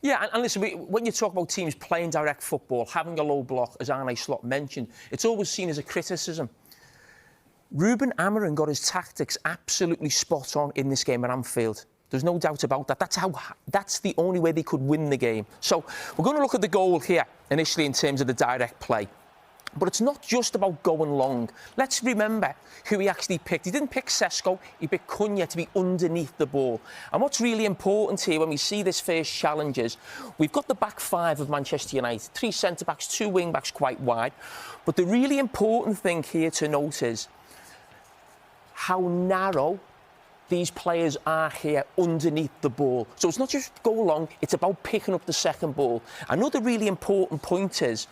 Yeah, and listen, when you talk about teams playing direct football, having a low block, as Arne Slot mentioned, it's always seen as a criticism. Ruben Amorim got his tactics absolutely spot on in this game at Anfield. There's no doubt about that. That's the only way they could win the game. So we're going to look at the goal here initially in terms of the direct play. But it's not just about going long. Let's remember who he actually picked. He didn't pick Sesko, he picked Cunha to be underneath the ball. And what's really important here when we see this first challenge is we've got the back five of Manchester United, 3 centre-backs, 2 wing-backs quite wide. But the really important thing here to note is how narrow these players are here underneath the ball. So it's not just go long, it's about picking up the second ball. Another really important point is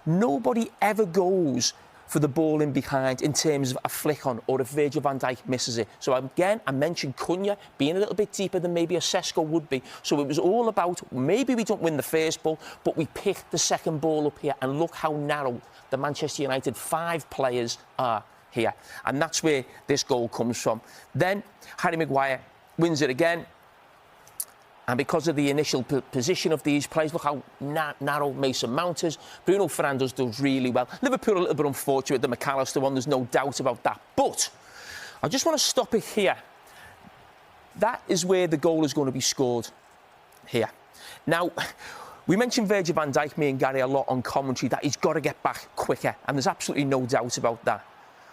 nobody ever goes for the ball in behind in terms of a flick on or if Virgil van Dijk misses it. So again, I mentioned Cunha being a little bit deeper than maybe a Sesko would be. So it was all about maybe we don't win the first ball, but we pick the second ball up here and look how narrow the Manchester United 5 players are here. And that's where this goal comes from. Then Harry Maguire wins it again. And because of the initial position of these players, look how narrow Mason Mount is. Bruno Fernandes does really well. Liverpool a little bit unfortunate with the McAllister one, there's no doubt about that. But I just want to stop it here. That is where the goal is going to be scored, here. Now, we mentioned Virgil van Dijk, me and Gary, a lot on commentary, that he's got to get back quicker. And there's absolutely no doubt about that.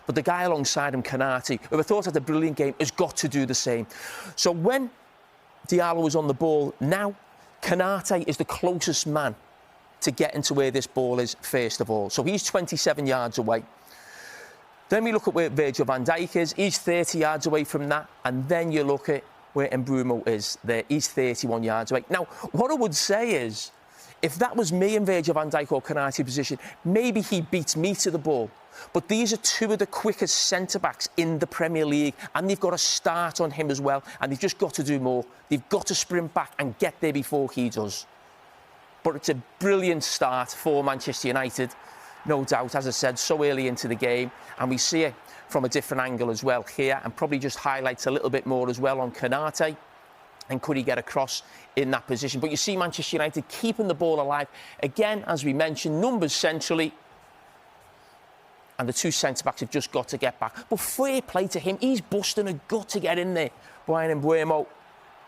But the guy alongside him, Konate, who I thought had a brilliant game, has got to do the same. So when Diallo is on the ball, now Konate is the closest man to getting to where this ball is, first of all. So he's 27 yards away. Then we look at where Virgil van Dijk is. He's 30 yards away from that. And then you look at where Mbeumo is there. He's 31 yards away. Now, what I would say is, if that was me in Virgil van Dijk or Konate position, maybe he beats me to the ball. But these are 2 of the quickest centre-backs in the Premier League, and they've got to start on him as well, and they've just got to do more. They've got to sprint back and get there before he does. But it's a brilliant start for Manchester United, no doubt, as I said, so early into the game, and we see it from a different angle as well here, and probably just highlights a little bit more as well on Konate. And could he get across in that position? But you see Manchester United keeping the ball alive. Again, as we mentioned, numbers centrally. And the 2 centre-backs have just got to get back. But fair play to him. He's busting a gut to get in there. Brian Mbeumo,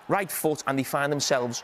right foot, and they find themselves